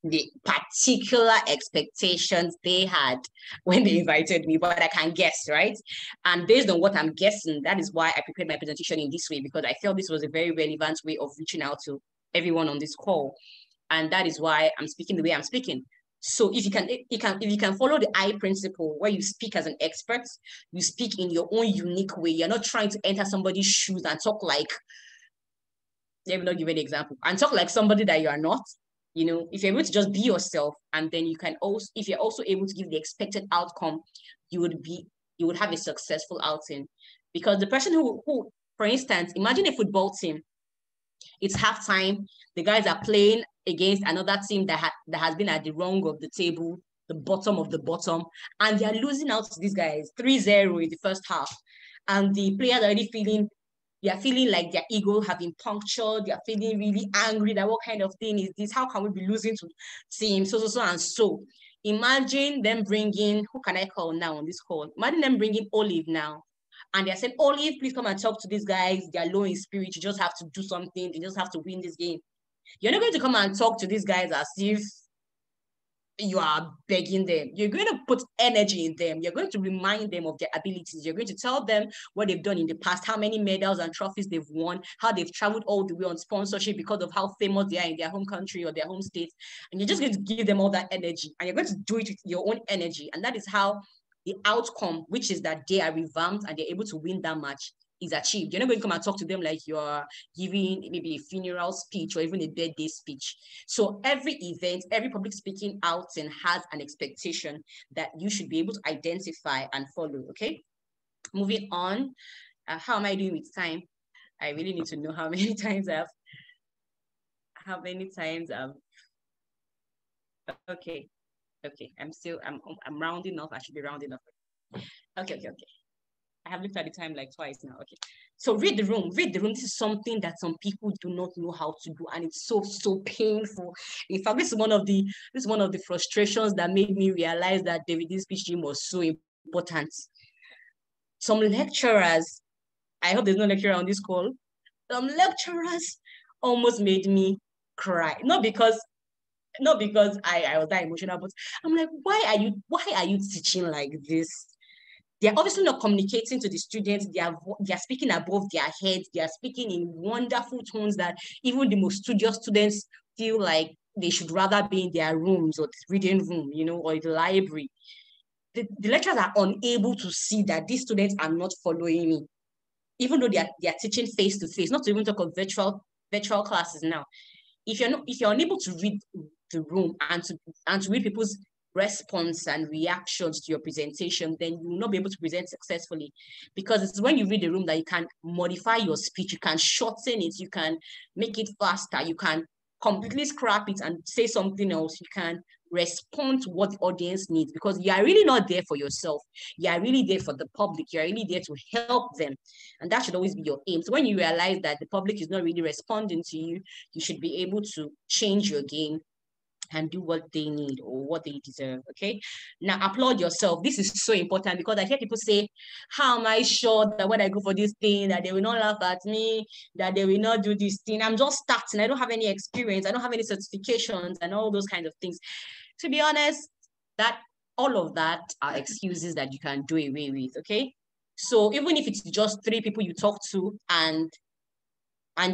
the particular expectations they had when they invited me, but I can guess, right? And based on what I'm guessing, that is why I prepared my presentation in this way, because I felt this was a very relevant way of reaching out to everyone on this call. And that is why I'm speaking the way I'm speaking. So if you can follow the I principle, where you speak as an expert, you speak in your own unique way. You're not trying to enter somebody's shoes and talk like, let me not give an example, and talk like somebody that you are not. You know, if you're able to just be yourself, and then you can also, if you're also able to give the expected outcome, you would have a successful outing. Because the person who, for instance, imagine a football team. It's halftime. The guys are playing against another team that has been at the rung of the table, the bottom of the bottom, and they are losing out to these guys 3-0 in the first half. And the players are already feeling, they are feeling like their ego have been punctured. They are feeling really angry that what kind of thing is this? How can we be losing to team so and so? Imagine them bringing, who can I call now on this call? Imagine them bringing Olive now. And they're saying, Olive, please come and talk to these guys. They're low in spirit. You just have to do something. You just have to win this game. You're not going to come and talk to these guys as if you are begging them. You're going to put energy in them. You're going to remind them of their abilities. You're going to tell them what they've done in the past, how many medals and trophies they've won, how they've traveled all the way on sponsorship because of how famous they are in their home country or their home state. And you're just going to give them all that energy. And you're going to do it with your own energy. And that is how the outcome, which is that they are revamped and they're able to win that match, is achieved. You're not going to come and talk to them like you're giving maybe a funeral speech or even a birthday speech. So every event, every public speaking outing has an expectation that you should be able to identify and follow, okay? Moving on, how am I doing with time? I really need to know how many times okay. I'm rounding off. I should be rounding off. Okay. I have looked at the time like twice now. Okay. So read the room. Read the room. This is something that some people do not know how to do, and it's so painful. In fact, this is one of the frustrations that made me realize that David's speech gym was so important. Some lecturers, I hope there's no lecturer on this call. Some lecturers almost made me cry. Not because I was that emotional, but I'm like, why are you teaching like this? They're obviously not communicating to the students. They are speaking above their heads. They are speaking in wonderful tones that even the most studious students feel like they should rather be in their rooms or the reading room, you know, or the library. The lecturers are unable to see that these students are not following me, even though they are teaching face to face. Not to even talk of virtual classes now. If you're unable to read the room and to read people's response and reactions to your presentation, then you will not be able to present successfully, because it's when you read the room that you can modify your speech, you can shorten it, you can make it faster, you can completely scrap it and say something else, you can respond to what the audience needs, because you are really not there for yourself. You are really there for the public. You are really there to help them. And that should always be your aim. So when you realize that the public is not really responding to you, you should be able to change your game and do what they need or what they deserve, okay? Now, applaud yourself. This is so important, because I hear people say, how am I sure that when I go for this thing, that they will not laugh at me, that they will not do this thing? I'm just starting. I don't have any experience. I don't have any certifications and all those kinds of things. To be honest, that all of that are excuses that you can do away with, okay? So even if it's just 3 people you talk to and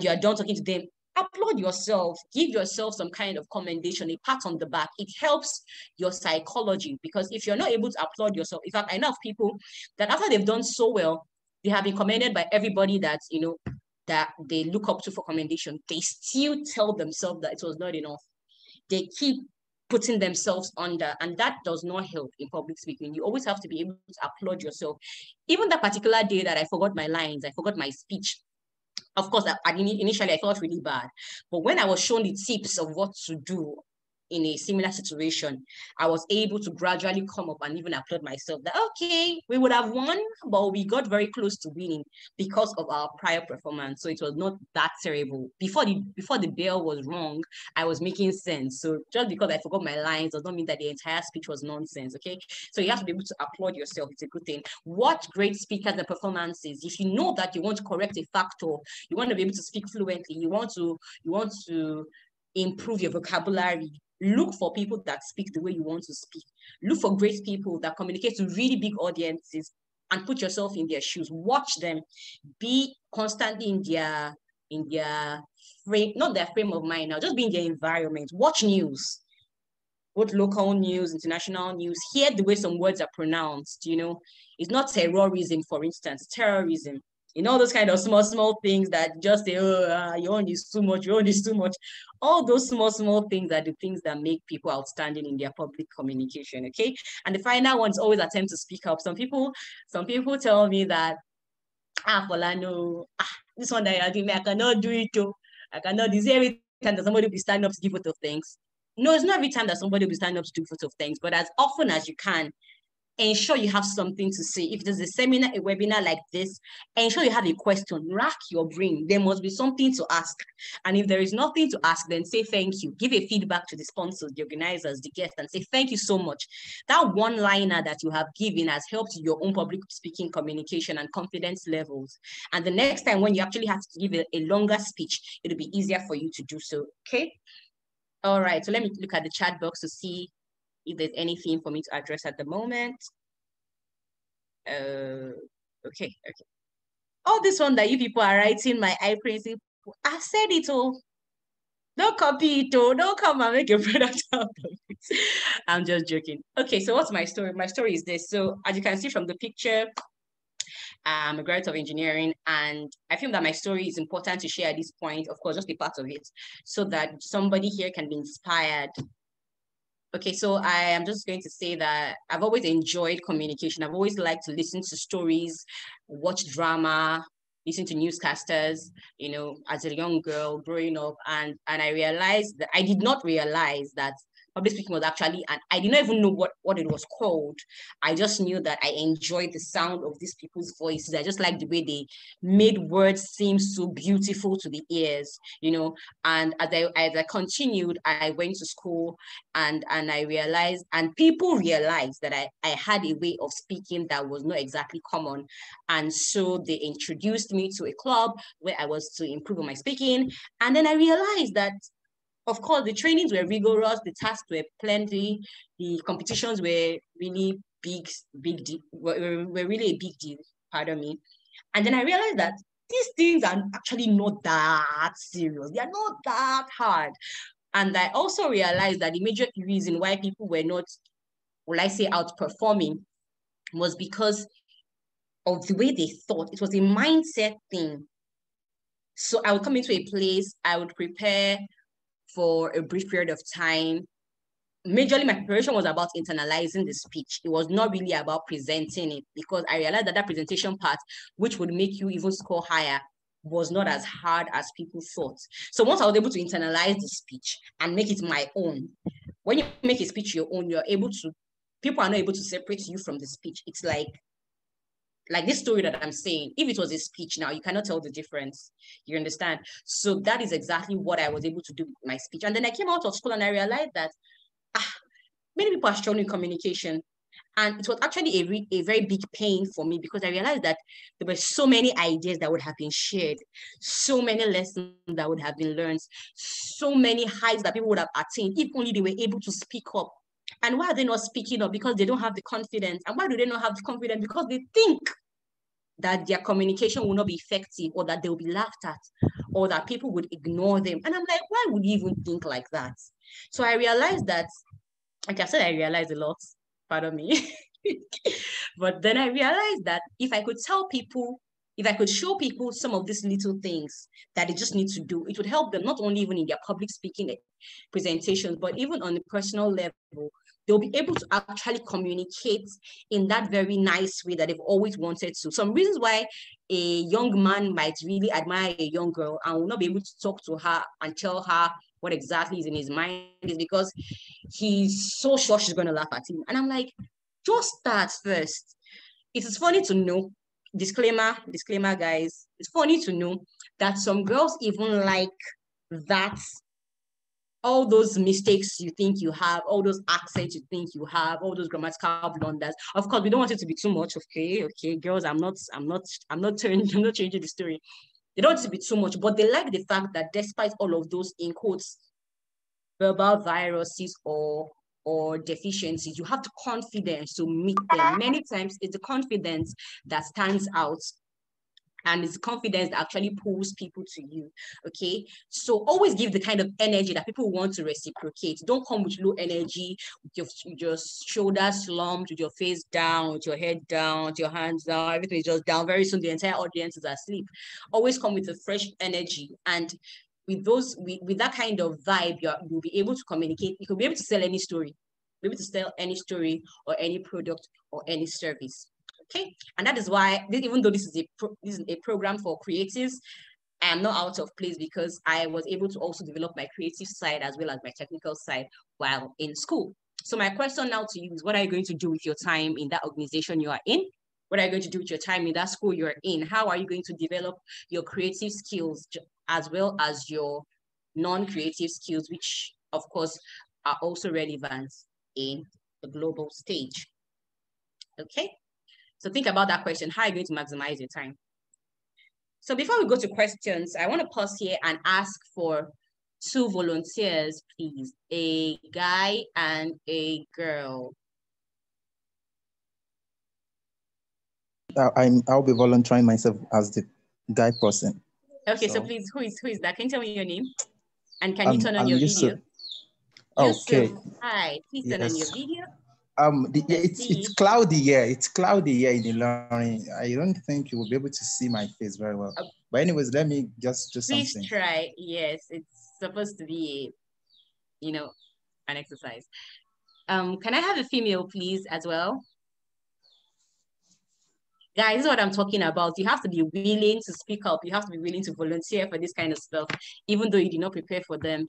you're done talking to them, applaud yourself, give yourself some kind of commendation, a pat on the back. It helps your psychology, because if you're not able to applaud yourself, in fact, I know of people that after they've done so well, they have been commended by everybody that, you know, that they look up to for commendation. They still tell themselves that it was not enough. They keep putting themselves under, and that does not help in public speaking. You always have to be able to applaud yourself. Even that particular day that I forgot my lines, I forgot my speech, of course, initially I felt really bad. But when I was shown the tips of what to do in a similar situation, I was able to gradually come up and even applaud myself that, okay, we would have won, but we got very close to winning because of our prior performance. So it was not that terrible. Before the bell was rung, I was making sense. So just because I forgot my lines does not mean that the entire speech was nonsense, okay? So you have to be able to applaud yourself. It's a good thing. Watch great speakers and performances. If you know that you want to correct a factor, you want to be able to speak fluently, you want to improve your vocabulary, Look for people that speak the way you want to speak. Look for great people that communicate to really big audiences and put yourself in their shoes. Watch them. Be constantly in their frame, not their frame of mind now, just be in their environment. Watch news, both local news, international news. Hear the way some words are pronounced, you know. It's not terrorism, for instance, terrorism. You know, those kind of small things that just say, oh, your own is too much, your own is too much. All those small things are the things that make people outstanding in their public communication, okay? And the final one is always attempt to speak up. Some people tell me that, Folano, this one that you're doing, I cannot do it, too. I cannot do this. Every time that somebody will be standing up to give photo of things. No, it's not every time that somebody will be standing up to do photo of things, but as often as you can, ensure you have something to say. If there's a seminar, a webinar like this, ensure you have a question. Rack your brain. There must be something to ask. And if there is nothing to ask, then say thank you. Give a feedback to the sponsors, the organizers, the guests, and say thank you so much. That one-liner that you have given has helped your own public speaking communication and confidence levels. And the next time when you actually have to give a longer speech, it'll be easier for you to do so, okay? All right, so let me look at the chat box to see if there's anything for me to address at the moment. Okay. All this one that you people are writing, my eye principle, I said it all. Don't copy it, oh. Don't come and make a product out of it. I'm just joking. Okay, so what's my story? My story is this. So as you can see from the picture, I'm a graduate of engineering, and I feel that my story is important to share at this point, of course, just a part of it, so that somebody here can be inspired. Okay, so I am just going to say that I've always enjoyed communication. I've always liked to listen to stories, watch drama, listen to newscasters, you know, as a young girl growing up. And I realized that I did not realize that public speaking was actually, and I did not even know what it was called. I just knew that I enjoyed the sound of these people's voices. I just liked the way they made words seem so beautiful to the ears, you know. And as I continued, I went to school, and I realized, and people realized that I had a way of speaking that was not exactly common. And so they introduced me to a club where I was to improve on my speaking. And then I realized that, of course, the trainings were rigorous, the tasks were plenty, the competitions were really were really a big deal, pardon me. And then I realized that these things are actually not that serious. They are not that hard. And I also realized that the major reason why people were not, will I say, outperforming was because of the way they thought. It was a mindset thing. So I would come into a place, I would prepare for a brief period of time. Majorly, my preparation was about internalizing the speech. It was not really about presenting it, because I realized that presentation part, which would make you even score higher, was not as hard as people thought. So once I was able to internalize the speech and make it my own, when you make a speech your own, people are not able to separate you from the speech. It's like this story that I'm saying. If it was a speech now, you cannot tell the difference. You understand? So that is exactly what I was able to do with my speech. And then I came out of school and I realized that many people are struggling in communication. And it was actually a very big pain for me, because I realized that there were so many ideas that would have been shared, so many lessons that would have been learned, so many heights that people would have attained if only they were able to speak up. And why are they not speaking up? Because they don't have the confidence. And why do they not have the confidence? Because they think that their communication will not be effective, or that they'll be laughed at, or that people would ignore them. And I'm like, why would you even think like that? So I realized that, like I said, I realized a lot, pardon me. But then I realized that if I could show people some of these little things that they just need to do, it would help them not only even in their public speaking presentations, but even on a personal level. They'll be able to actually communicate in that very nice way that they've always wanted to. Some reasons why a young man might really admire a young girl and will not be able to talk to her and tell her what exactly is in his mind is because he's so sure she's going to laugh at him. And I'm like, just start first. It is funny to know, disclaimer, guys, it's funny to know that some girls even like that, all those mistakes you think you have, all those accents you think you have, all those grammatical blunders. Of course, we don't want it to be too much. Okay, girls, I'm not changing the story. They don't want it to be too much, but they like the fact that despite all of those, in quotes, verbal viruses or deficiencies. You have the confidence to meet them. Many times it's the confidence that stands out, and it's confidence that actually pulls people to you. Okay, so always give the kind of energy that people want to reciprocate. Don't come with low energy, with your shoulders slumped, with your face down, with your head down, with your hands down, everything is just down. Very soon the entire audience is asleep. Always come with a fresh energy, and with that kind of vibe, you'll be able to communicate. You could be able to sell any story, be able to sell any story or any product or any service. Okay, and that is why, even though this is a program for creatives, I am not out of place, because I was able to also develop my creative side as well as my technical side while in school. So my question now to you is, what are you going to do with your time in that organization you are in? What are you going to do with your time in that school you're in? How are you going to develop your creative skills as well as your non-creative skills, which of course are also relevant in the global stage? Okay. So think about that question. How are you going to maximize your time? So before we go to questions, I want to pause here and ask for 2 volunteers, please. A guy and a girl. I'll be volunteering myself as the guy person. Okay, so please, who is that? Can you tell me your name? And can you turn on your video? Okay. Yusuf, hi. Please turn on your video. It's cloudy here. It's cloudy here in the learning. I don't think you will be able to see my face very well. But anyways, let me just do something. Please try. Yes, it's supposed to be, an exercise. Can I have a female, please, as well? Guys, this is what I'm talking about. You have to be willing to speak up. You have to be willing to volunteer for this kind of stuff, even though you did not prepare for them.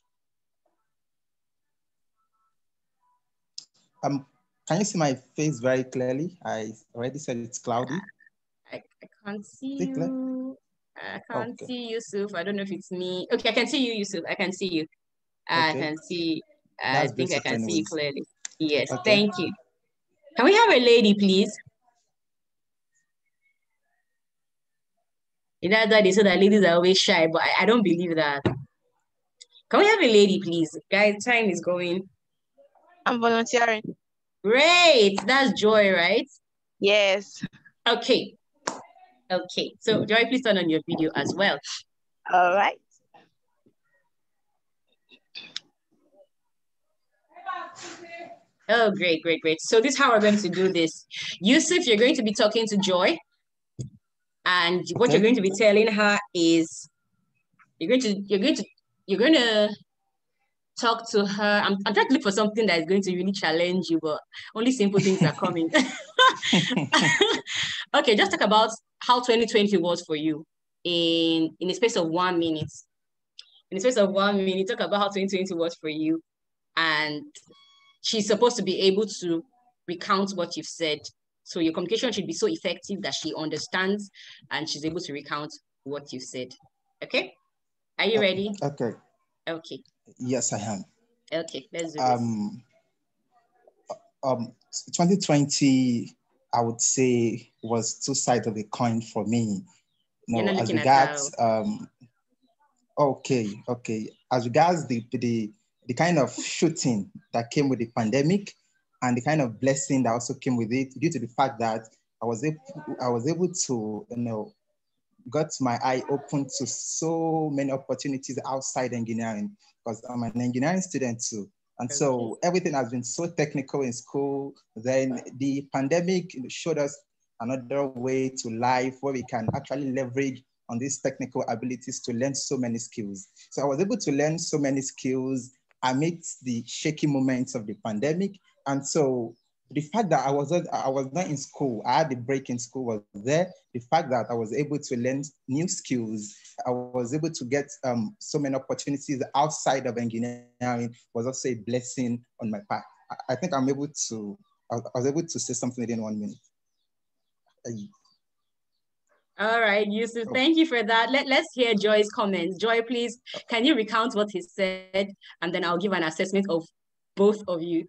Can you see my face very clearly? I already said it's cloudy. I can't see you. I can't see Yusuf. I don't know if it's me. Okay, I can see you, Yusuf. I can see you. I can see. I think I can see you clearly. Yes, thank you. Can we have a lady, please? In that they say that ladies are always shy, but I don't believe that. Can we have a lady, please? Guys, time is going. I'm volunteering. Great. That's Joy, right? Yes. Okay. Okay. So Joy, please turn on your video as well. All right. Oh, great, great, great. So this is how we're going to do this. Yusuf, you're going to be talking to Joy. And what you're going to be telling her is you're going to talk to her. I'm trying to look for something that is going to really challenge you, but only simple things are coming. Okay, just talk about how 2020 was for you in a space of 1 minute. In a space of 1 minute, talk about how 2020 was for you. And she's supposed to be able to recount what you've said. So your communication should be so effective that she understands and she's able to recount what you've said. Okay? Are you ready? Okay. Okay. Yes, I am. Okay, let's do this. 2020, I would say, was 2 sides of a coin for me. You're not as looking regards, at okay. As regards the kind of shooting that came with the pandemic and the kind of blessing that also came with it, due to the fact that I was able to, got my eye open to so many opportunities outside engineering, because I'm an engineering student too. And so everything has been so technical in school. Then the pandemic showed us another way to life where we can actually leverage on these technical abilities to learn so many skills. So I was able to learn so many skills amidst the shaky moments of the pandemic. And so the fact that I was not in school, I had the break in school was there. The fact that I was able to learn new skills, I was able to get so many opportunities outside of engineering was also a blessing on my part. I think I was able to say something within 1 minute. All right, Yusuf, thank you for that. Let's hear Joy's comments. Joy, please, can you recount what he said? And then I'll give an assessment of both of you.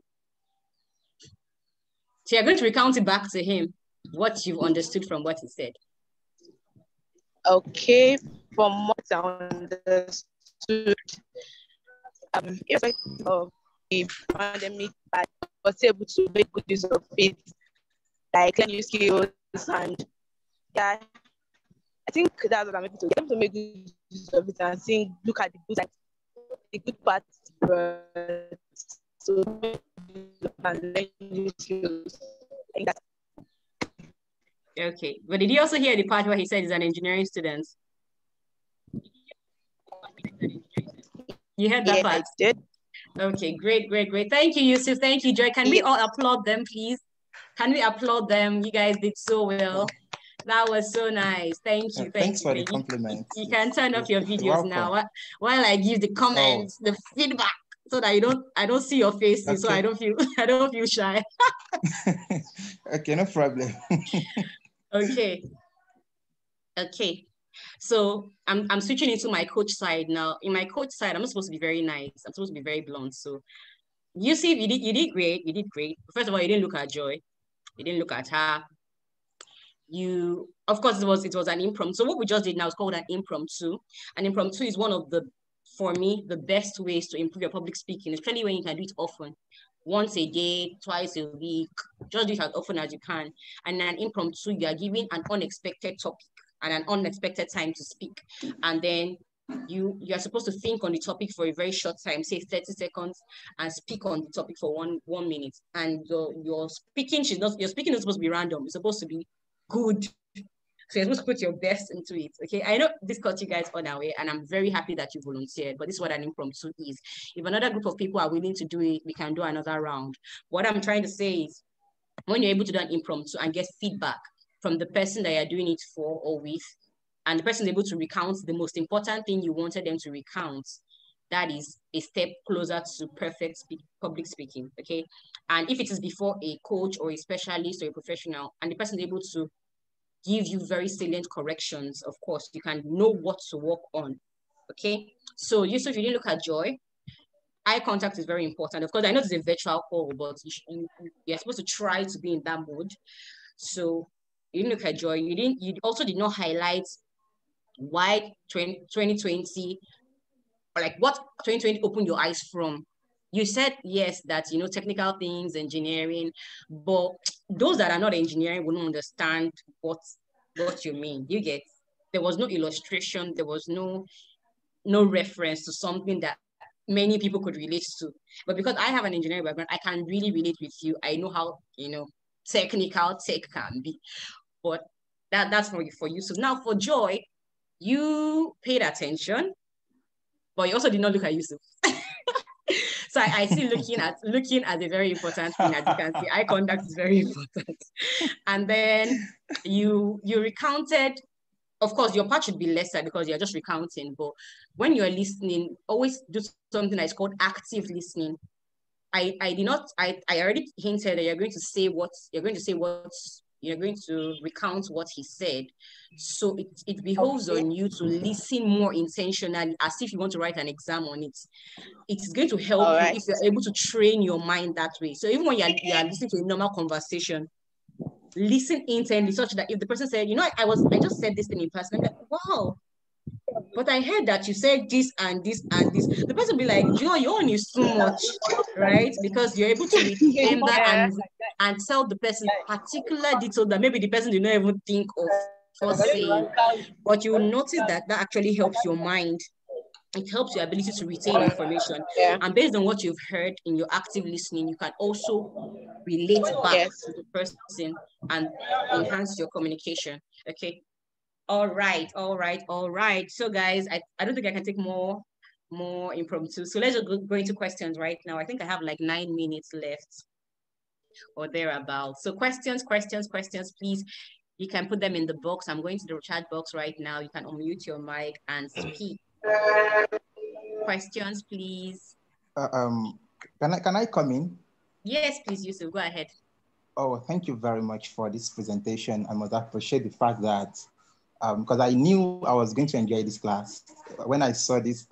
So you're going to recount it back to him, what you've understood from what he said. Okay, from what I understood, irrespective of the pandemic, but was able to make good use of it, like learn new skills, and yeah, I think that's what I'm able to get to make good use of it and think, look at the good side, the good parts, but so and learn new skills. I think that's Okay, but did you also hear the part where he said he's an engineering student? You heard that yeah, part? I did. Okay, great, great, great. Thank you, Yusuf. Thank you, Joy. Can we all applaud them, please? Can we applaud them? You guys did so well. That was so nice. Thank you, thank Thanks you. for the compliment. You can turn off your You're videos welcome. now while I give the Oh, comments, the feedback, so that I don't see your faces, so I okay. don't feel I don't feel shy. Okay, no problem. Okay, okay. So I'm switching into my coach side now. In my coach side, I'm not supposed to be very nice. I'm supposed to be very blunt. So you see, you did great. You did great. First of all, you didn't look at Joy. You didn't look at her. You, of course, it was an impromptu. So what we just did now is called an impromptu. An impromptu is one of the, for me, the best ways to improve your public speaking, especially when you can do it often. Once a day, twice a week, just do it as often as you can. And an impromptu, you are given an unexpected topic and an unexpected time to speak. And then you are supposed to think on the topic for a very short time, say 30 seconds, and speak on the topic for 1 minute. And your speaking your speaking is supposed to be random. It's supposed to be good. So you're supposed to put your best into it. Okay. I know this caught you guys on our way, and I'm very happy that you volunteered, but this is what an impromptu is. If another group of people are willing to do it, we can do another round. What I'm trying to say is when you're able to do an impromptu and get feedback from the person that you're doing it for or with, and the person is able to recount the most important thing you wanted them to recount, that is a step closer to perfect public speaking. Okay. And if it is before a coach or a specialist or a professional, and the person is able to give you very salient corrections, of course, you can know what to work on. Okay. So Yusuf, you didn't look at Joy. Eye contact is very important. Of course, I know it's a virtual call, but you're supposed to try to be in that mode. So you didn't look at Joy. You also did not highlight why 2020, or like what 2020 opened your eyes from. You said yes, that technical things, engineering, but those that are not engineering wouldn't understand what you mean. You get, there was no illustration, there was no reference to something that many people could relate to. But because I have an engineering background, I can really relate with you. I know how technical tech can be. But that's for you. So now for Joy, you paid attention, but you also did not look at Yusuf. So I see looking at a very important thing. As you can see, eye contact is very important. And then you recounted. Of course, your part should be lesser because you're just recounting. But when you're listening, always do something that's called active listening. I already hinted that you're going to recount what he said. So it behoves on you to listen more intentionally, as if you want to write an exam on it. It's going to help you if you're able to train your mind that way. So even when you're listening to a normal conversation, listen intently, such that if the person said, I just said this thing in person, I'm like, wow, but I heard that you said this and this and this. The person will be like, Joe, your own is too much, right? Because you're able to remember and tell the person particular detail that maybe the person did not even think of first saying. But you will notice that actually helps your mind. It helps your ability to retain information. yeah. And based on what you've heard in your active listening, you can also relate back to the person and enhance your communication. Okay. All right. So guys, I don't think I can take more impromptu. So let's just go into questions right now. I think I have like 9 minutes left or thereabouts. So questions, please. You can put them in the box. I'm going to the chat box right now. You can unmute your mic and speak. Questions, please. Can I come in? Yes, please, Yusuf. Go ahead. Oh, thank you very much for this presentation. I must appreciate the fact that because I knew I was going to enjoy this class when I saw this.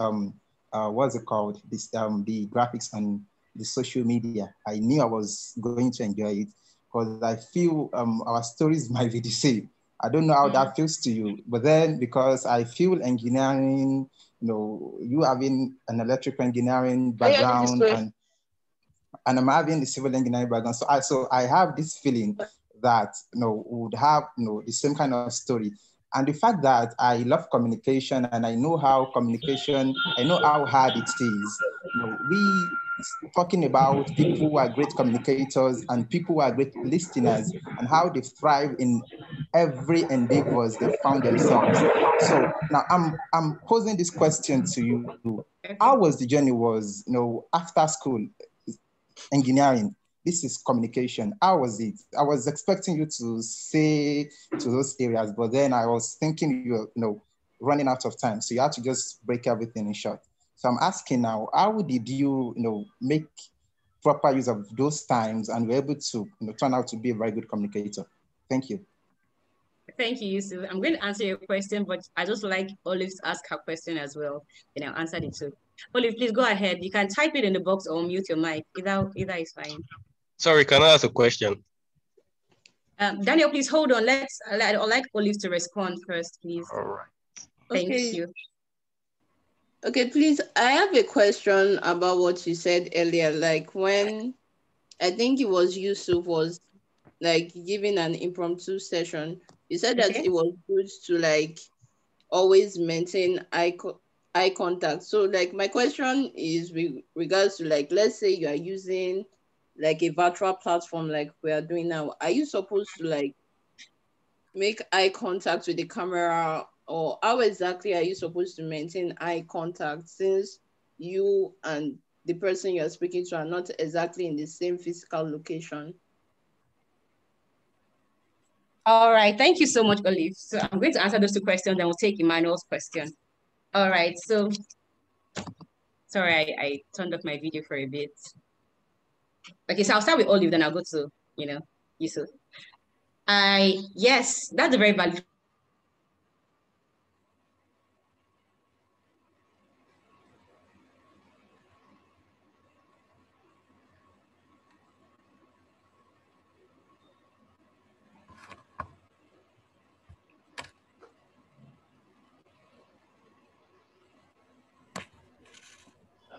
What's it called? This the graphics on the social media. I knew I was going to enjoy it because I feel our stories might be the same. I don't know how that feels to you, but then because I feel engineering, you having an electrical engineering background and I'm having the civil engineering background. So I have this feeling that we would have the same kind of story. And the fact that I love communication and I know how hard it is. We talking about people who are great communicators and people who are great listeners and how they thrive in every endeavors they found themselves. So now I'm posing this question to you. How was the journey after school? Engineering, this is communication. How was it? I was expecting you to say to those areas, but then I was thinking you're running out of time, so you had to just break everything in short. So I'm asking now, how did you make proper use of those times and were able to turn out to be a very good communicator? Thank you. Thank you, Yusuf. I'm going to answer your question, but I just like Olive to ask her question as well. And I'll answer it too. Olive, please go ahead. You can type it in the box or mute your mic. Either is fine. Sorry, can I ask a question? Daniel, please hold on. I'd like Olive to respond first, please. All right. Thank you. Okay, please. I have a question about what you said earlier. Like when I think it was Yusuf was like giving an impromptu session. You said that it was good to like always maintain eye contact. So like my question is with regards to like, let's say you are using like a virtual platform like we are doing now. Are you supposed to like make eye contact with the camera, or how exactly are you supposed to maintain eye contact since you and the person you're speaking to are not exactly in the same physical location? All right. Thank you so much, Olive. So I'm going to answer those two questions, then we'll take Emmanuel's question. All right. So, sorry, I turned off my video for a bit. Okay, so I'll start with Olive, then I'll go to, Yusuf. Yes, that's a very valid.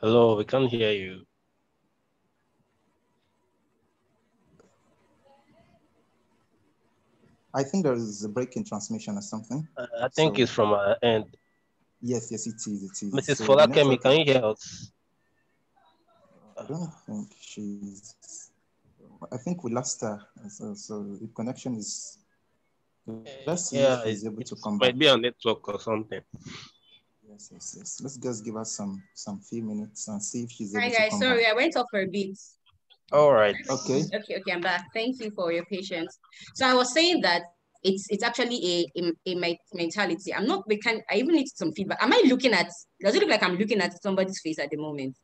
Hello, we can't hear you. I think there is a break in transmission or something. I think it's from our end. Yes, it is. Mrs. Folakemi, can you hear us? I don't think I think we lost her. So the connection is. Let's see if she's able to come back. Might be a network or something. Yes. Let's just give her some few minutes and see if she's able Hi to guys, come sorry, back. I went off for a bit. All right. Okay, I'm back. Thank you for your patience. So I was saying that it's actually a mentality. I even need some feedback. Does it look like I'm looking at somebody's face at the moment?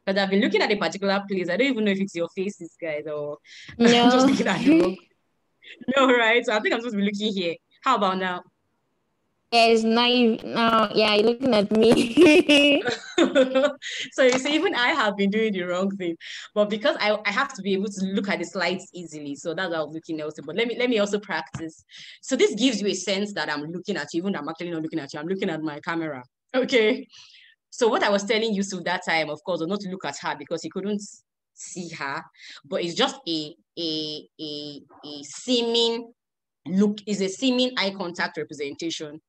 But I've been looking at a particular place. I don't even know if it's your faces, guys, or no. I'm just looking at the wrong. No, right? So I think I'm supposed to be looking here. How about now? Yeah, it's not. No, yeah, you're looking at me. So you see, even I have been doing the wrong thing, but because I have to be able to look at the slides easily, so that's how I was looking also. But let me also practice. So this gives you a sense that I'm looking at you, even though I'm actually not looking at you. I'm looking at my camera. Okay. So what I was telling you so that time, of course, was not to look at her because he couldn't see her, but it's just a seeming look, is a seeming eye contact representation.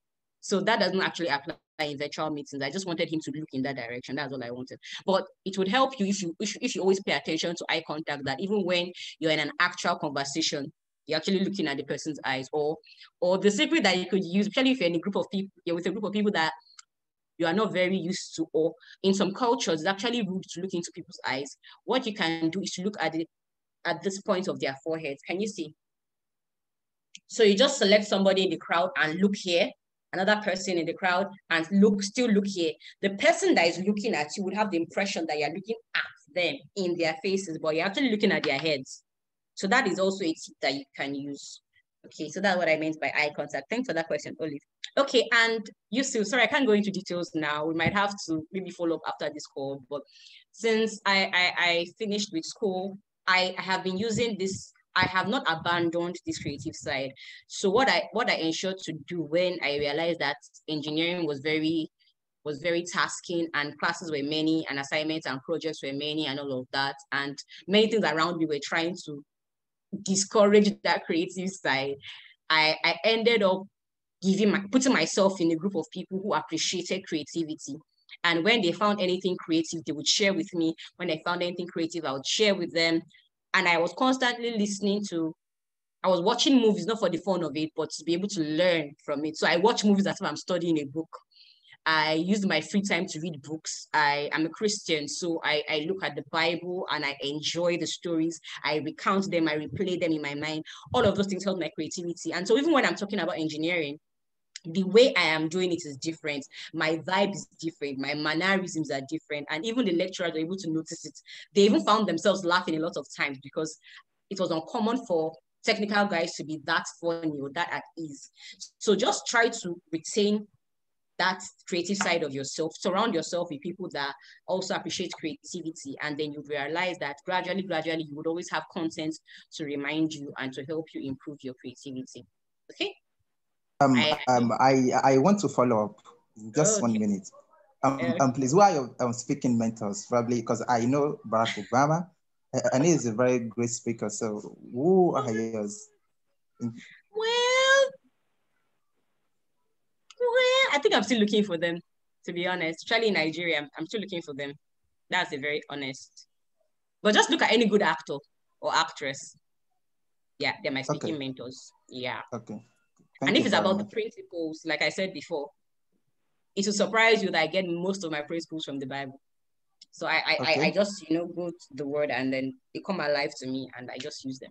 So that doesn't actually apply in virtual meetings. I just wanted him to look in that direction. That's all I wanted. But it would help you if you always pay attention to eye contact, that even when you're in an actual conversation, you're actually looking at the person's eyes. Or the secret that you could use, especially if you're in a group of people, you're with a group of people that you are not very used to, or in some cultures, it's actually rude to look into people's eyes. What you can do is to look at this point of their forehead. Can you see? So you just select somebody in the crowd and look here, another person in the crowd and still look here. The person that is looking at you would have the impression that you're looking at them in their faces, but you're actually looking at their heads. So that is also a tip that you can use. Okay, so that's what I meant by eye contact. Thanks for that question, Olive. Okay, and Yusuf, sorry, I can't go into details now. We might have to maybe follow up after this call, but since I finished with school, I have been using this I have not abandoned this creative side. So what I ensured to do when I realized that engineering was very tasking and classes were many and assignments and projects were many and all of that, and many things around me were trying to discourage that creative side, I ended up putting myself in a group of people who appreciated creativity. And when they found anything creative, they would share with me. When I found anything creative, I would share with them. And I was constantly I was watching movies, not for the fun of it, but to be able to learn from it. So I watch movies as if I'm studying a book. I use my free time to read books. I am a Christian, so I look at the Bible and I enjoy the stories. I recount them, I replay them in my mind. All of those things help my creativity. And so even when I'm talking about engineering, the way I am doing it is different. My vibe is different. My mannerisms are different. And even the lecturers are able to notice it. They even found themselves laughing a lot of times because it was uncommon for technical guys to be that funny or that at ease. So just try to retain that creative side of yourself. Surround yourself with people that also appreciate creativity. And then you realize that gradually, you would always have content to remind you and to help you improve your creativity. Okay? I want to follow up just Okay. 1 minute. Please, who are your speaking mentors? Probably because I know Barack Obama, and he is a very great speaker. So, who are yours? Well, I think I'm still looking for them, to be honest. Especially in Nigeria, I'm still looking for them. That's a very honest. But just look at any good actor or actress. Yeah, they're my speaking mentors. Yeah. Okay. And if it's about the principles, like I said before, it will surprise you that I get most of my principles from the Bible. So I just, go to the word and then they come alive to me and I just use them.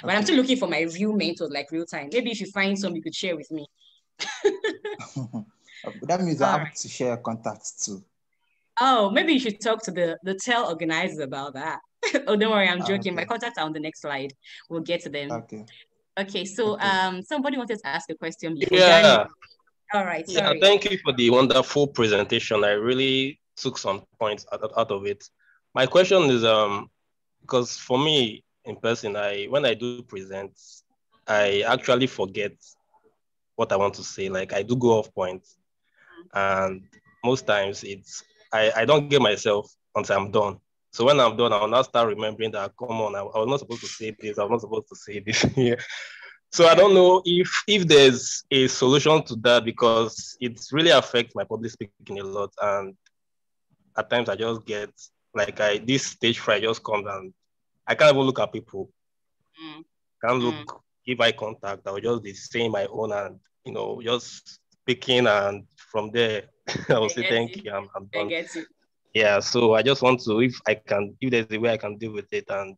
But I'm still looking for my real mentors, like real time. Maybe if you find some, you could share with me. That means I have to share contacts too. Oh, maybe you should talk to the TEL organizers about that. Oh, don't worry, I'm joking. My contacts are on the next slide. We'll get to them. Okay, so somebody wanted to ask a question before. Yeah. Daniel. All right, sorry. Yeah, thank you for the wonderful presentation. I really took some points out of it. My question is because for me in person, when I do present, I actually forget what I want to say. Like I do go off point, and most times I don't get myself until I'm done. So when I'm done, I'll now start remembering that, come on, I was not supposed to say this. I was not supposed to say this. Yeah. So I don't know if there's a solution to that, because it really affects my public speaking a lot. And at times I just get this stage fright just comes and I can't even look at people. Can't look, give eye contact. I will just be saying my own and, just speaking. And from there, I will say, thank you. I'm done. I get you. Yeah. So I just want to, if there's a way I can deal with it and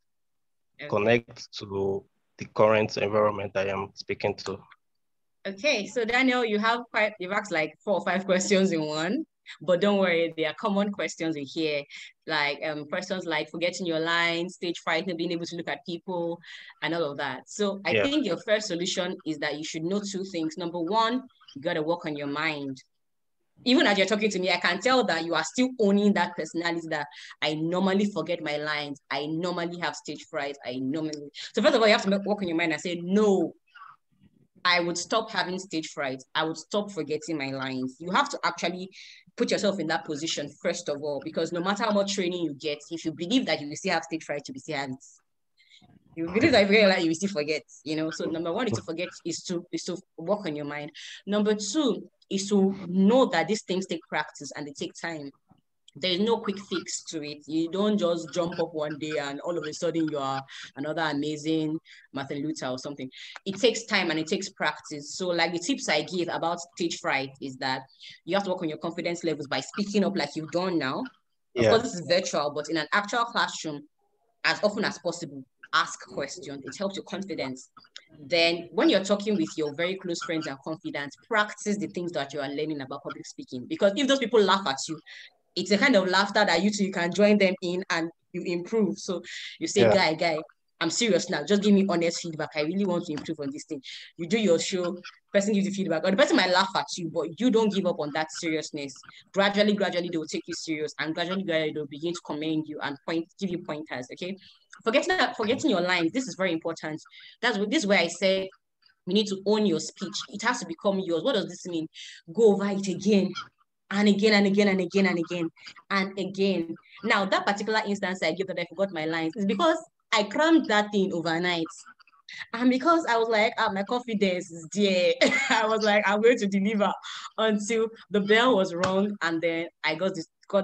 connect to the current environment I am speaking to. Okay, so Daniel, you've asked like 4 or 5 questions in one, but don't worry, there are common questions in here, like questions like forgetting your lines, stage fright, not being able to look at people, and all of that. So I think your first solution is that you should know 2 things. Number 1, you got to work on your mind. Even as you're talking to me, I can tell that you are still owning that personality that I normally forget my lines. I normally have stage fright. So first of all, you have to work on your mind and say, no, I would stop having stage fright. I would stop forgetting my lines. You have to actually put yourself in that position, first of all, because no matter how much training you get, if you believe that you will still have stage fright, you will still have it. You believe that you will still forget, So number 1 is to forget, is to work on your mind. Number 2 is to know that these things take practice and they take time. There is no quick fix to it. You don't just jump up one day and all of a sudden you are another amazing Martin Luther or something. It takes time and it takes practice. So like the tips I give about stage fright is that you have to work on your confidence levels by speaking up like you've done now. Of course, this is virtual, but in an actual classroom, as often as possible, ask questions. It helps your confidence. Then when you're talking with your very close friends and confidants, practice the things that you are learning about public speaking. Because if those people laugh at you, it's a kind of laughter that you can join them in and you improve. So you say, guy, I'm serious now. Just give me honest feedback. I really want to improve on this thing. You do your show, person gives you feedback, or the person might laugh at you, but you don't give up on that seriousness. Gradually, they will take you serious, and gradually, they'll begin to commend you and give you pointers, okay? forgetting your lines. This is very important. This is where I said you need to own your speech. It has to become yours. What does this mean? Go over it again and again and again and again and again and again. Now, that particular instance I gave that I forgot my lines is because I crammed that thing overnight. And because I was like, my confidence is there. I was like, I'm going to deliver until the bell was rung, and then I got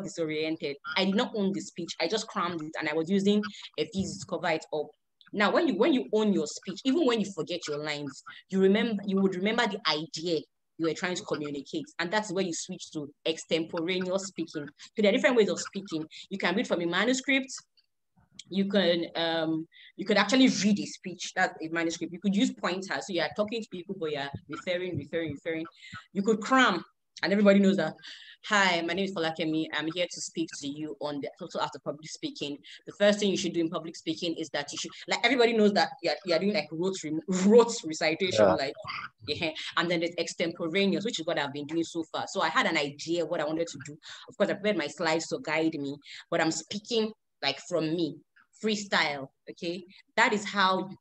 disoriented. I did not own the speech. I just crammed it, and I was using a physics to cover it up. Now, when you own your speech, even when you forget your lines, you would remember the idea you were trying to communicate, and that's where you switch to extemporaneous speaking. So there are different ways of speaking. You can read from a manuscript. You could actually read a speech, that's a manuscript. You could use pointers, so you are talking to people, but you're referring. You could cram, and everybody knows that. Hi, my name is Folakemi. I'm here to speak to you on the total art of public speaking. The first thing you should do in public speaking is that you should, like, everybody knows that you're doing like rote recitation, like, yeah. And then there's extemporaneous, which is what I've been doing so far. So I had an idea what I wanted to do. Of course, I prepared my slides to guide me, but I'm speaking like from me. Freestyle, okay? That is how you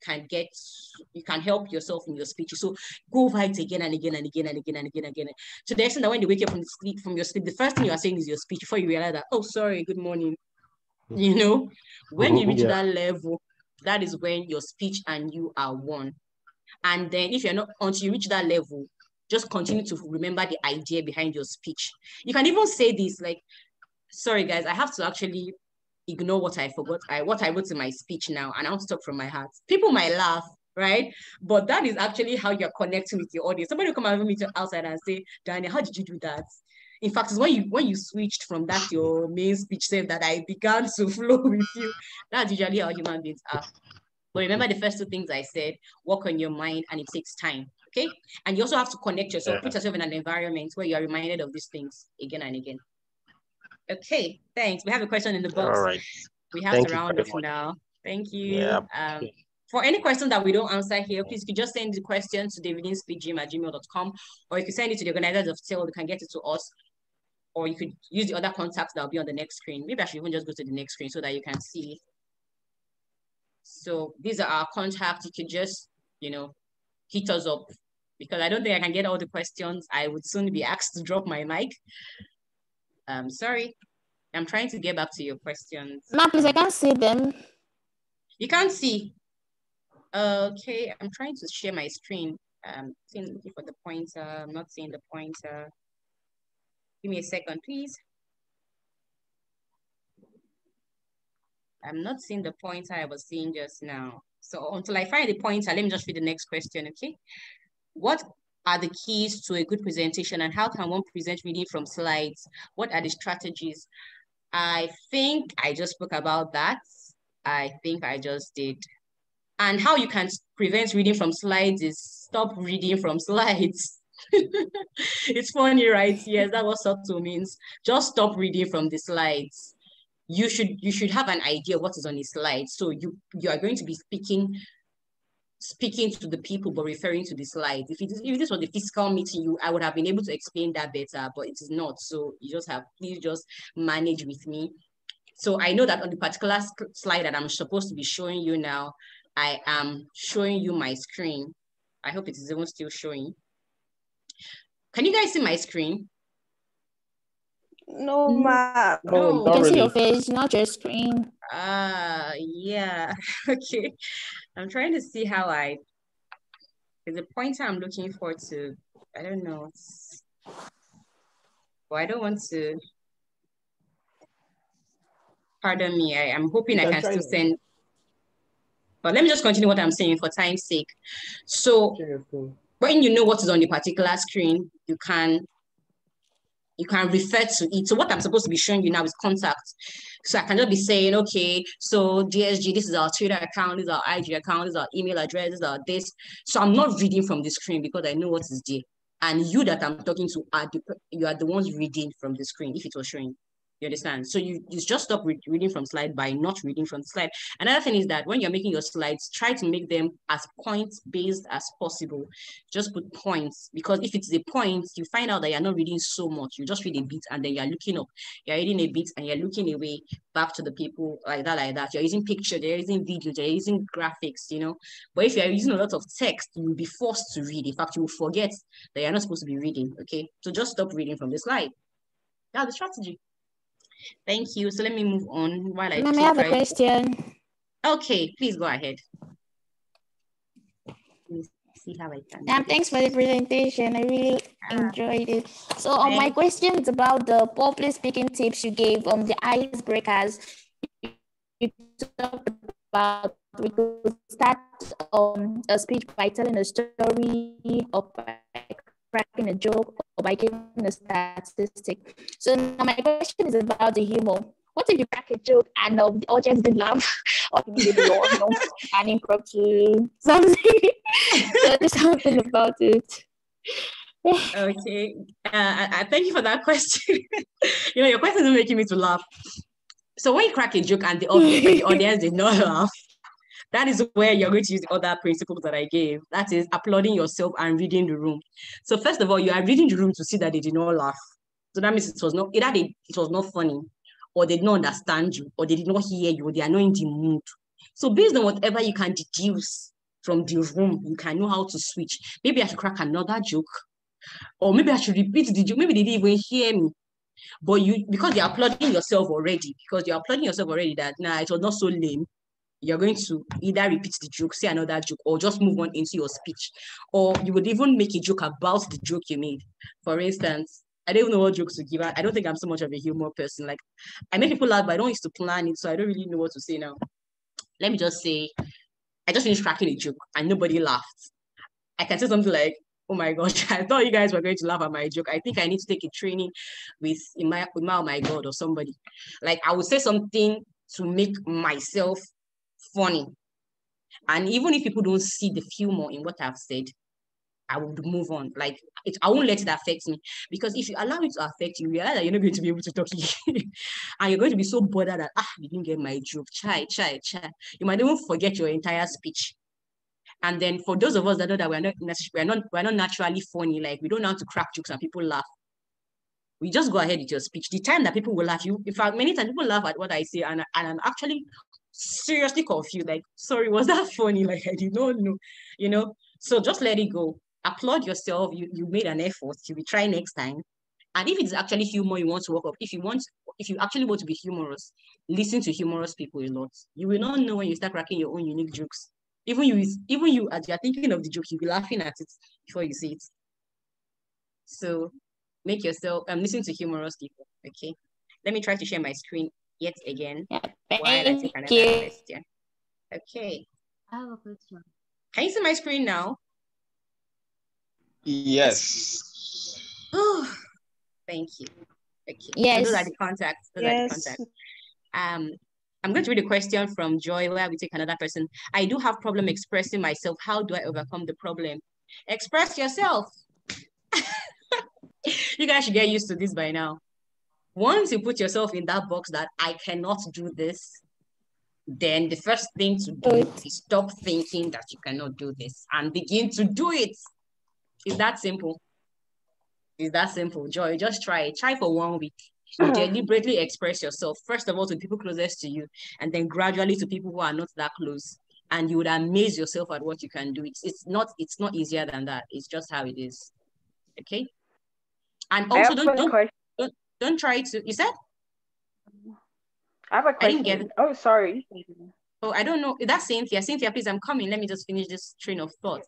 can help yourself in your speech. So go over it again and again and again and again and again and again. To the extent that when you wake up from your sleep, the first thing you are saying is your speech before you realize that, oh, sorry, good morning. You know, when you reach that level, that is when your speech and you are one. And then if you're not, until you reach that level, just continue to remember the idea behind your speech. You can even say this, like, sorry guys, I have to actually ignore what I forgot, what I wrote in my speech now, and I want to talk from my heart. People might laugh, right? But that is actually how you're connecting with your audience. Somebody will come and meet you outside and say, Daniel, how did you do that? In fact, it's when you switched from that your main speech saying that I began to flow with you. That's usually how human beings are. But remember the first two things I said, work on your mind, and it takes time, okay? And you also have to connect yourself, put yourself in an environment where you are reminded of these things again and again. Okay, thanks. We have a question in the box. All right. We have to round off now. Thank you. Yeah. For any question that we don't answer here, please you just send the question to davidinspeechgym@gmail.com, or you can send it to the organizers of TEL. They can get it to us, or you could use the other contacts that will be on the next screen. Maybe I should even just go to the next screen so that you can see it. So these are our contacts. You can just, hit us up, because I don't think I can get all the questions. I would soon be asked to drop my mic. Sorry. I'm trying to get back to your questions. No, please, I can't see them. You can't see? Okay, I'm trying to share my screen. Looking for the pointer. I'm not seeing the pointer. Give me a second, please. I'm not seeing the pointer I was seeing just now. So until I find the pointer, let me just read the next question, okay? What are the keys to a good presentation, and how can one present reading from slides? What are the strategies? I think I just spoke about that. I think I just did. And how you can prevent reading from slides is stop reading from slides. It's funny, right? Yes, that's what subtle means. Just stop reading from the slides. You should have an idea of what is on the slide. So you are going to be speaking to the people, but referring to the slides. If this was the physical meeting, I would have been able to explain that better, but it is not. So please just manage with me. So I know that on the particular slide that I'm supposed to be showing you now, I am showing you my screen. I hope it is even still showing. Can you guys see my screen? No, ma. No, you can see your face, not your screen. Yeah. Okay. I'm trying to see how there's a pointer I'm looking for to, I don't know. Well, I don't want to, pardon me. I'm hoping I can still send, but let me just continue what I'm saying for time's sake. So when you know what is on the particular screen, you can refer to it. So what I'm supposed to be showing you now is contact. So I can just be saying, okay, so DSG, this is our Twitter account, this is our IG account, this is our email address, this is our this. So I'm not reading from the screen because I know what is there. And you that I'm talking to you are the ones reading from the screen if it was showing. You understand? So you just stop reading from slide by not reading from the slide. Another thing is that when you're making your slides, try to make them as point-based as possible. Just put points, because if it's the points, you find out that you're not reading so much. You just read a bit and then you're looking up. You're reading a bit and you're looking away back to the people like that. You're using pictures, you're using videos, you're using graphics, you know. But if you're using a lot of text, you'll be forced to read. In fact, you will forget that you're not supposed to be reading, okay? So just stop reading from the slide. That's the strategy. Thank you. So let me move on while I Ma'am, I have a question. Okay, please go ahead. Let me see how I can. Thanks for the presentation. I really enjoyed it. So my question is about the public speaking tips you gave on the icebreakers. You talked about we could start a speech by telling a story or by cracking a joke or by giving a statistic. So now my question is about the humor. What if you crack a joke and the audience didn't laugh, or maybe you're an impromptu something? So do something about it. Okay, I thank you for that question. You know, your question is making me to laugh. So when you crack a joke and the audience did not laugh, that is where you're going to use the other principles that I gave. That is applauding yourself and reading the room. So first of all, you are reading the room to see that they did not laugh. So that means it was not either it was not funny, or they did not understand you, or they did not hear you, or they are not in the mood. So based on whatever you can deduce from the room, you can know how to switch. Maybe I should crack another joke, or maybe I should repeat the joke. Maybe they didn't even hear me. But because you're applauding yourself already, that it was not so lame, you're going to either repeat the joke, say another joke, or just move on into your speech. Or you would even make a joke about the joke you made. For instance, I don't know what jokes to give out. I don't think I'm so much of a humor person. Like, I make people laugh, but I don't used to plan it, so I don't really know what to say now. Let me just say, I just finished cracking a joke and nobody laughed. I can say something like, oh my gosh, I thought you guys were going to laugh at my joke. I think I need to take a training with oh my God, or somebody. Like, I would say something to make myself funny. And even if people don't see the humor in what I've said, I would move on. Like, I won't let it affect me. Because if you allow it to affect you, realize that you're not going to be able to talk again. And you're going to be so bothered that, you didn't get my joke. Chai. You might even forget your entire speech. And then for those of us that know that we're not naturally funny, like we don't know how to crack jokes and people laugh, we just go ahead with your speech. The time that people will laugh, in fact, many times people laugh at what I say, and I'm actually seriously confused. Like, sorry, was that funny? Like, I did not know, you know? So just let it go. Applaud yourself. You made an effort. You will try next time. And if it's actually humor you want to work up, if you actually want to be humorous, listen to humorous people a lot. You will not know when you start cracking your own unique jokes. Even you, as you're thinking of the joke, you'll be laughing at it before you see it. So make yourself listen to humorous people. Okay. Let me try to share my screen yet again while I take another question. Okay. I have a question. Can you see my screen now? Yes. Oh, thank you. Okay. Yes. So those are the contacts. I'm going to read a question from Joy where we take another person. I do have problem expressing myself. How do I overcome the problem? Express yourself. You guys should get used to this by now. Once you put yourself in that box that I cannot do this, then the first thing to do is stop thinking that you cannot do this and begin to do it. It's that simple. It's that simple. Joy, just try it. Try for 1 week. Deliberately express yourself, first of all, to people closest to you, and then gradually to people who are not that close. And you would amaze yourself at what you can do. It's not easier than that. It's just how it is. Okay. And also don't try to. You said? I have a question. I didn't get it. Oh, sorry. Oh, I don't know. That's Cynthia. Cynthia, please, I'm coming. Let me just finish this train of thought.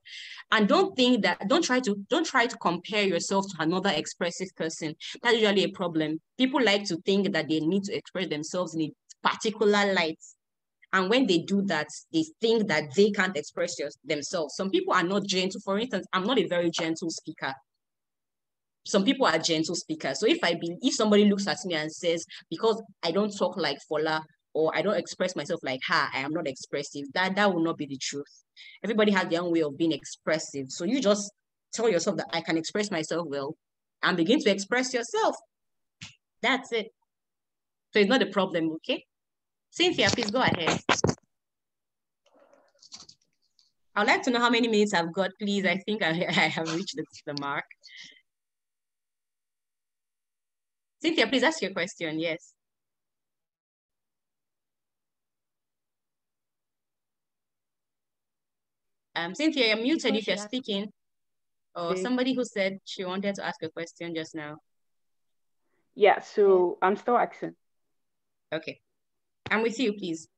And don't try to compare yourself to another expressive person. That's usually a problem. People like to think that they need to express themselves in a particular light. And when they do that, they think that they can't express themselves. Some people are not gentle. For instance, I'm not a very gentle speaker. Some people are gentle speakers. So if somebody looks at me and says, because I don't talk like Fola, or I don't express myself like her, I am not expressive, that will not be the truth. Everybody has their own way of being expressive. So you just tell yourself that I can express myself well and begin to express yourself. That's it. So it's not a problem, okay? Cynthia, please go ahead. I'd like to know how many minutes I've got, please. I think I have reached the mark. Cynthia, please ask your question. Yes. Cynthia, you're muted if you're speaking. Or somebody who said she wanted to ask a question just now. Yeah, so I'm still asking. Okay. I'm with you, please.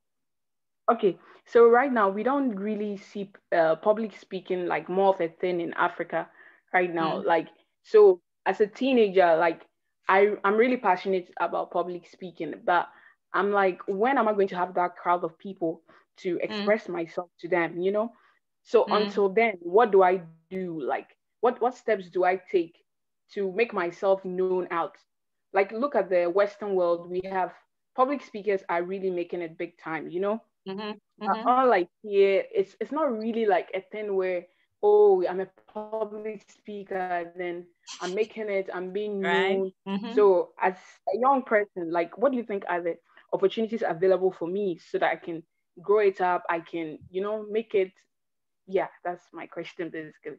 Okay, so right now we don't really see public speaking like more of a thing in Africa right now. Like, so as a teenager, like I'm really passionate about public speaking, but I'm like, when am I going to have that crowd of people to express myself to them, you know? So until then, what do I do? Like, what steps do I take to make myself known out? Like, look at the Western world, we have public speakers are really making it big time, you know? All like here, it's not really like a thing where, oh, I'm a public speaker, then I'm making it, I'm being known. So as a young person, like, what do you think are the opportunities available for me so that I can grow it up, I can, you know, make it? Yeah, that's my question basically.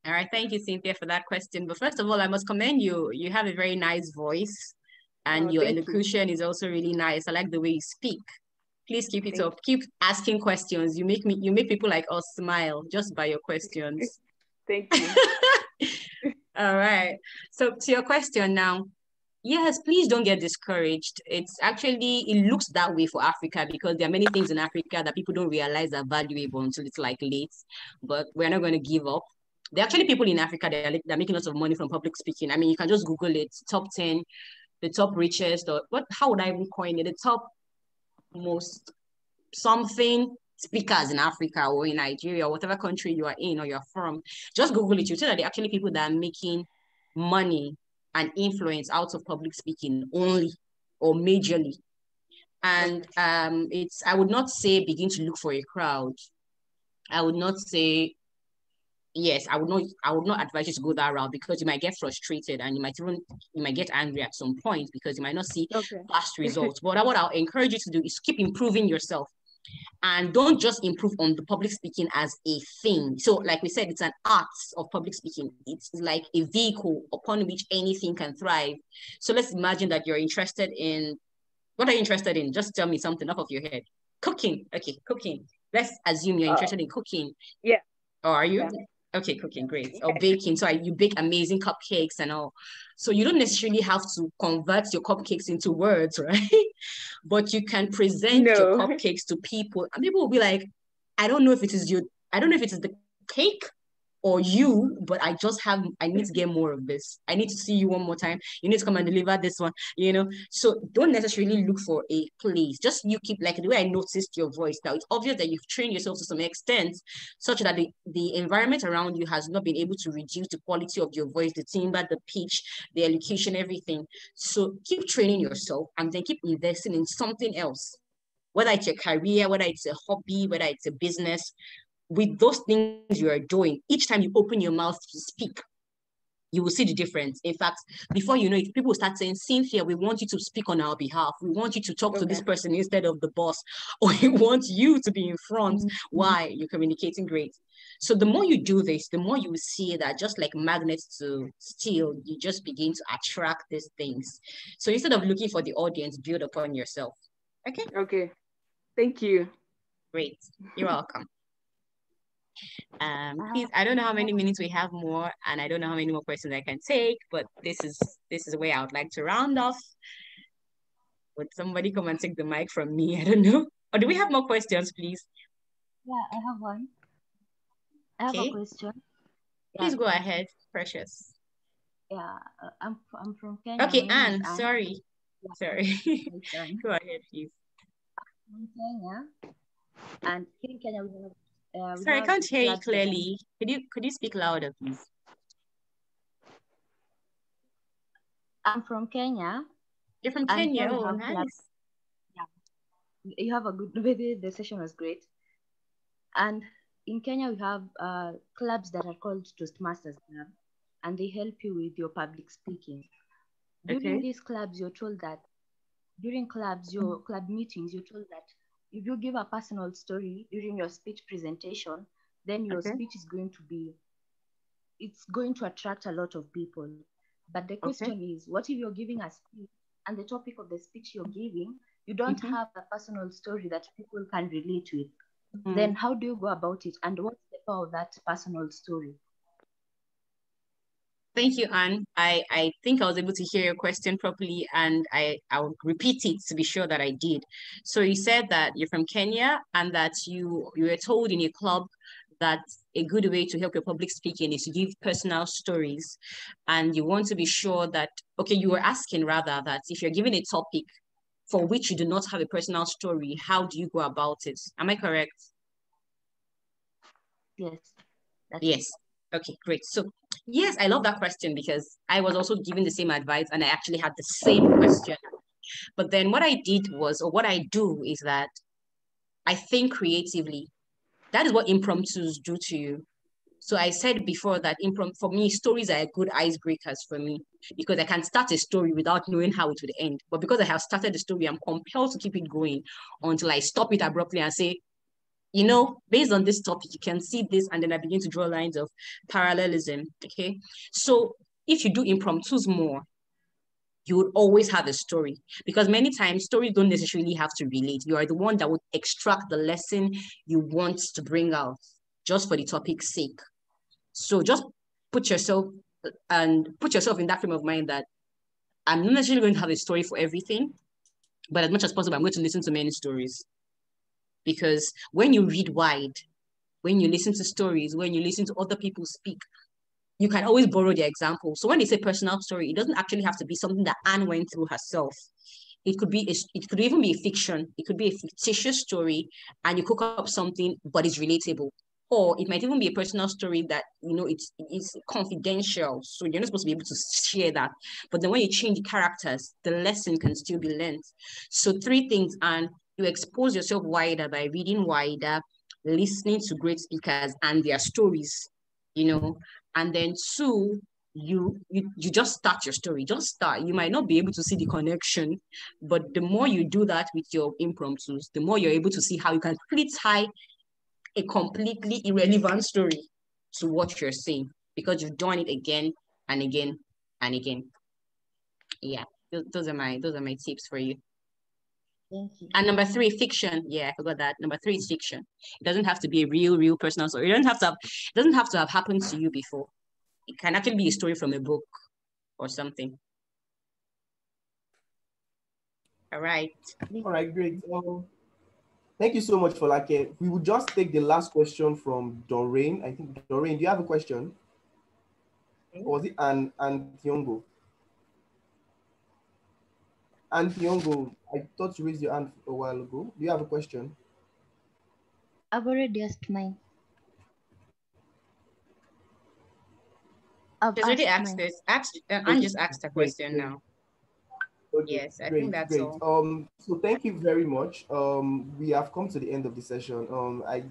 All right, thank you, Cynthia, for that question. But first of all, I must commend you. You have a very nice voice, and your elocution is also really nice. I like the way you speak. Please keep it up. Keep asking questions. You make people like us smile just by your questions. Thank you. All right. So to your question now, yes, please don't get discouraged. It looks that way for Africa because there are many things in Africa that people don't realize are valuable until it's like late. But we're not going to give up. There are actually people in Africa that are making lots of money from public speaking. I mean, you can just Google it, top 10, the top richest, or how would I even coin it? The top most something speakers in Africa or in Nigeria or whatever country you are in or you're from. Just Google it. You see that there are actually people that are making money and influence out of public speaking only or majorly. And I would not say begin to look for a crowd. I would not say yes, I would not advise you to go that route because you might get frustrated and you might get angry at some point because you might not see fast results. But what I'll encourage you to do is keep improving yourself. And don't just improve on the public speaking as a thing. So like we said, it's an art of public speaking. It's like a vehicle upon which anything can thrive. So let's imagine that you're interested in, what are you interested in? Just tell me something off of your head. Cooking. Okay, cooking. Let's assume you're interested in cooking. Yeah. Or are you? Yeah. Okay, cooking, great. Or baking. So you bake amazing cupcakes and all. So you don't necessarily have to convert your cupcakes into words, right? But you can present your cupcakes to people and people will be like, I don't know if it is the cake or you, but I need to get more of this. I need to see you one more time. You need to come and deliver this one, you know? So don't necessarily look for a place. Just you keep, like the way I noticed your voice now, it's obvious that you've trained yourself to some extent such that the environment around you has not been able to reduce the quality of your voice, the timbre, the pitch, the elocution, everything. So keep training yourself and then keep investing in something else. Whether it's your career, whether it's a hobby, whether it's a business, with those things you are doing, each time you open your mouth to speak, you will see the difference. In fact, before you know it, people will start saying, Cynthia, we want you to speak on our behalf. We want you to talk to this person instead of the boss, or we want you to be in front. Why? You're communicating great. So the more you do this, the more you will see that just like magnets to steel, you just begin to attract these things. So instead of looking for the audience, build upon yourself. Okay? Okay. Thank you. Great. You're welcome. Please, I don't know how many minutes we have more, and I don't know how many more questions I can take, but this is the way I would like to round off. Would somebody come and take the mic from me? I don't know. Or do we have more questions, please? Yeah, I have one. I have a question. Please go ahead, Precious. Yeah, I'm from Kenya. Okay, Anne, sorry. Yeah. Sorry. Go ahead, please. From Kenya, and here in Kenya we have sorry, I can't hear you clearly. Could you speak louder, please? I'm from Kenya. You're from Kenya? Oh, nice. Clubs. Yeah, you have a good. Maybe the session was great. And in Kenya, we have clubs that are called Toastmasters Club, and they help you with your public speaking. During these clubs, you're told that during clubs, your club meetings, you're told that if you give a personal story during your speech presentation, then your speech is going to be, it's going to attract a lot of people. But the question is, what if you're giving a speech and the topic of the speech you're giving, you don't have a personal story that people can relate with? Then how do you go about it? And what's the power of that personal story? Thank you, Anne. I think I was able to hear your question properly, and I'll repeat it to be sure that I did. So you said that you're from Kenya and that you were told in a club that a good way to help your public speaking is to give personal stories. And you want to be sure that, okay, you were asking rather that if you're given a topic for which you do not have a personal story, how do you go about it? Am I correct? Yes. Yes. Okay, great. So yes, I love that question because I was also given the same advice and I actually had the same question. But then what I did was, or what I do is that I think creatively. That is what impromptus do to you. So I said before that for me, stories are good icebreakers for me because I can start a story without knowing how it would end. But because I have started the story, I'm compelled to keep it going until I stop it abruptly and say, you know, based on this topic, you can see this, and then I begin to draw lines of parallelism, okay? So if you do impromptus more, you would always have a story because many times stories don't necessarily have to relate. You are the one that would extract the lesson you want to bring out just for the topic's sake. So just put yourself in that frame of mind that I'm not necessarily going to have a story for everything, but as much as possible, I'm going to listen to many stories. Because when you read wide, when you listen to stories, when you listen to other people speak, you can always borrow their example. So when they say personal story, it doesn't actually have to be something that Anne went through herself. It could even be a fiction. It could be a fictitious story, and you cook up something, but it's relatable. Or it might even be a personal story that, you know, it's confidential. So you're not supposed to be able to share that. But then when you change the characters, the lesson can still be learned. So 3 things, and you expose yourself wider by reading wider, listening to great speakers and their stories, you know, and then 2, you just start your story. Just start. You might not be able to see the connection, but the more you do that with your impromptus, the more you're able to see how you can really tie a completely irrelevant story to what you're saying because you've done it again and again and again. Yeah, those are my tips for you. Thank you. And number 3, fiction. Yeah, I forgot that. Number 3 is fiction. It doesn't have to be a real personal story. It doesn't have to have happened to you before. It can actually be a story from a book or something. All right. All right, great. Thank you so much, Folake. We will just take the last question from Doreen. I think, Doreen, do you have a question? Or was it Tiongo? Tiongo, I thought you raised your hand a while ago. Do you have a question? I've already asked mine. She's already asked this. I just asked a question now. Okay, yes, I think that's all. So thank you very much. We have come to the end of the session.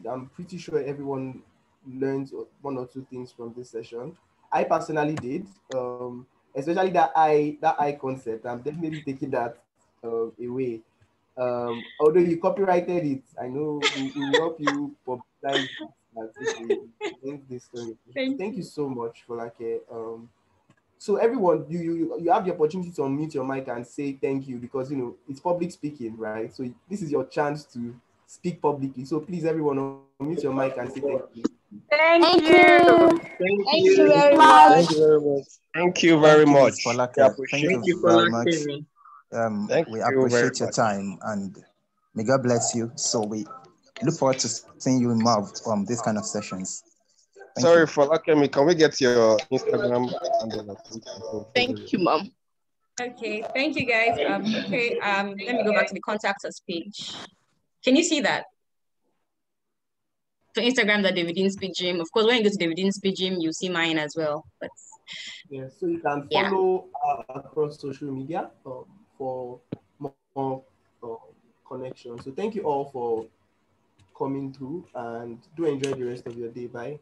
I'm pretty sure everyone learned 1 or 2 things from this session. I personally did, especially that eye concept. I'm definitely taking that away. Although you copyrighted it, I know we'll help you publicize this story. Thank you so much for so everyone, you have the opportunity to unmute your mic and say thank you because, you know, it's public speaking, right? So this is your chance to speak publicly. So please, everyone, unmute your mic and say thank you. Thank you. Thank you very much. Thank you very much. Thank you very much. Thank you very much. We appreciate your time and may God bless you. So we look forward to seeing you in more of these kind of sessions. Sorry, Folakemi, can we get your Instagram handle? Thank you, Mom. Okay, thank you guys. Okay, let me go back to the contact us page. Can you see that? So Instagram, the Davidine Speed Gym. Of course, when you go to Davidine Speed Gym, you see mine as well. But yeah, so you can follow across social media for more connection. So thank you all for coming through and do enjoy the rest of your day. Bye.